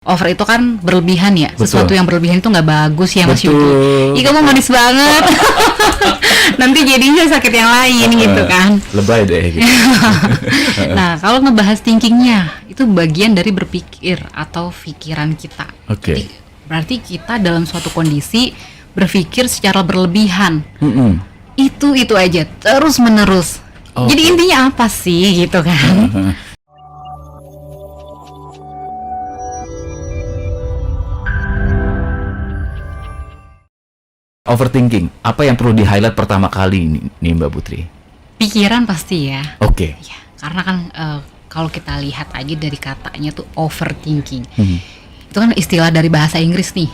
Over itu kan berlebihan ya. Betul. Sesuatu yang berlebihan itu nggak bagus ya Mas Betul. Yudi. Ih kamu manis banget. Nanti jadinya sakit yang lain gitu kan. Lebay deh gitu. Nah kalau ngebahas thinkingnya itu bagian dari berpikir atau pikiran kita. Oke. Jadi, berarti kita dalam suatu kondisi berpikir secara berlebihan. Itu aja terus menerus. Oke. Jadi intinya apa sih gitu kan? Overthinking, apa yang perlu di-highlight pertama kali nih Mbak Putri? Pikiran pasti ya. Oke. Ya, karena kan kalau kita lihat aja dari katanya tuh overthinking. Itu kan istilah dari bahasa Inggris nih.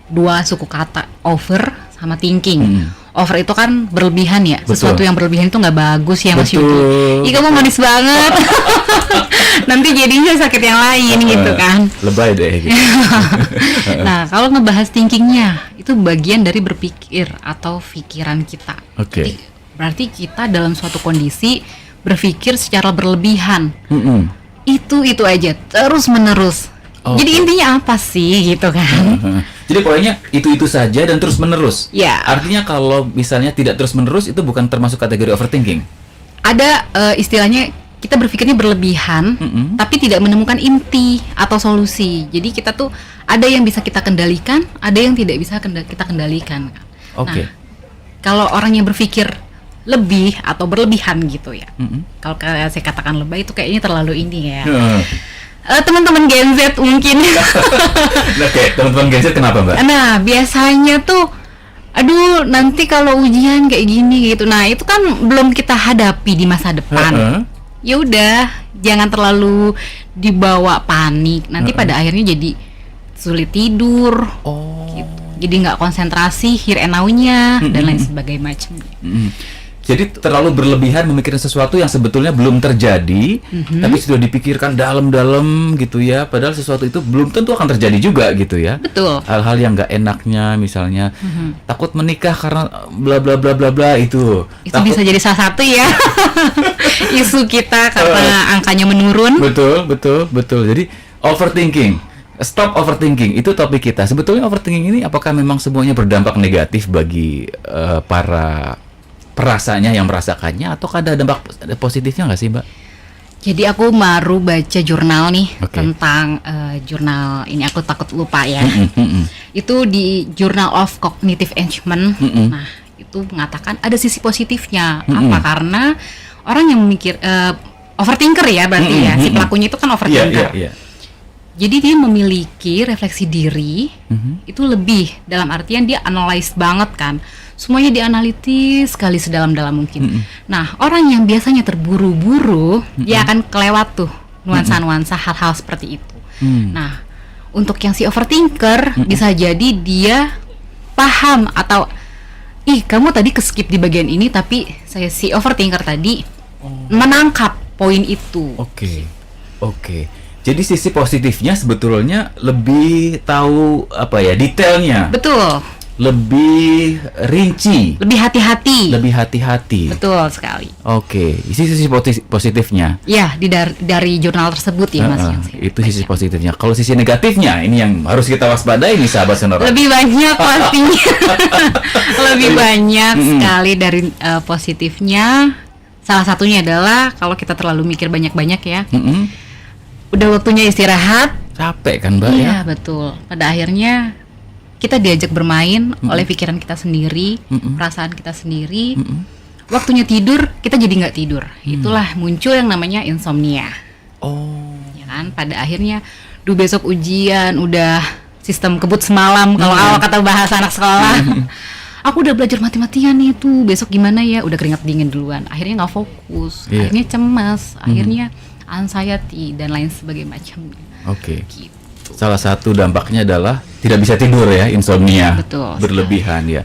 Dua suku kata, over sama thinking. Over itu kan berlebihan ya. Betul. Sesuatu yang berlebihan itu nggak bagus ya Mas Betul. Yudi. Ih kamu manis banget. Nanti jadinya sakit yang lain gitu kan. Lebay deh gitu. Nah kalau ngebahas thinkingnya itu bagian dari berpikir atau pikiran kita. Oke. Jadi, berarti kita dalam suatu kondisi berpikir secara berlebihan. Itu aja terus menerus. Oke. Jadi intinya apa sih gitu kan? Jadi pokoknya itu saja dan terus menerus. Ya. Artinya kalau misalnya tidak terus menerus itu bukan termasuk kategori overthinking. Ada istilahnya kita berpikirnya berlebihan, tapi tidak menemukan inti atau solusi. Jadi kita tuh ada yang bisa kita kendalikan, ada yang tidak bisa kita kendalikan. Oke. Nah, kalau orang yang berpikir lebih atau berlebihan gitu ya. Kalau saya katakan lebay itu kayaknya terlalu ini ya. Teman-teman Gen Z mungkin. Oke, teman-teman Gen Z kenapa Mbak? Nah, biasanya tuh aduh nanti kalau ujian kayak gini gitu. Nah, itu kan belum kita hadapi di masa depan. Ya udah, jangan terlalu dibawa panik. Nanti pada akhirnya jadi sulit tidur. Gitu. Jadi nggak konsentrasi, hear and now-nya dan lain sebagainya macam. Jadi terlalu berlebihan memikirkan sesuatu yang sebetulnya belum terjadi, tapi sudah dipikirkan dalam-dalam gitu ya. Padahal sesuatu itu belum tentu akan terjadi juga gitu ya. Betul. Hal-hal yang nggak enaknya, misalnya takut menikah karena bla bla bla bla bla itu. Itu bisa jadi salah satu ya isu kita karena angkanya menurun. Betul. Jadi overthinking, stop overthinking itu topik kita. Sebetulnya overthinking ini apakah memang semuanya berdampak negatif bagi para perasanya yang merasakannya, atau ada dampak positifnya nggak sih Mbak? Jadi aku baru baca jurnal nih Oke. tentang jurnal ini, aku takut lupa ya. Itu di Journal of Cognitive Engagement. Nah itu mengatakan ada sisi positifnya. Apa? Karena orang yang memikir overthinker ya berarti ya, si pelakunya itu kan overthinker. Iya. Jadi dia memiliki refleksi diri itu lebih, dalam artian dia analyze banget kan. Semuanya dianalitis sekali sedalam-dalam mungkin. Nah, orang yang biasanya terburu-buru, dia akan kelewat tuh nuansa-nuansa hal-hal seperti itu. Nah, untuk yang si overthinker, bisa jadi dia paham atau kamu tadi keskip di bagian ini, tapi saya si overthinker tadi menangkap poin itu. Oke. Jadi sisi positifnya sebetulnya lebih tahu detailnya. Betul. Lebih rinci. Lebih hati-hati. Betul sekali. Oke, sisi positifnya. Ya, dari jurnal tersebut ya Mas. Itu sisi positifnya. Kalau sisi negatifnya, ini yang harus kita waspadai nih sahabat Sonora. Lebih banyak pastinya. Lebih banyak sekali dari positifnya. Salah satunya adalah kalau kita terlalu mikir banyak-banyak ya. Udah waktunya istirahat. Capek kan Mbak ya? Iya, betul. Pada akhirnya kita diajak bermain oleh pikiran kita sendiri, perasaan kita sendiri. Waktunya tidur, kita jadi nggak tidur. Itulah muncul yang namanya insomnia. Ya kan? Pada akhirnya, besok ujian, udah sistem kebut semalam. Kalau awal kata bahasa anak sekolah. Aku udah belajar mati-matian nih tuh. Besok gimana ya? Udah keringat dingin duluan. Akhirnya nggak fokus. Akhirnya cemas. Akhirnya anxiety dan lain sebagainya macamnya. Oke. Salah satu dampaknya adalah tidak bisa tidur ya, insomnia. Betul. Berlebihan ya.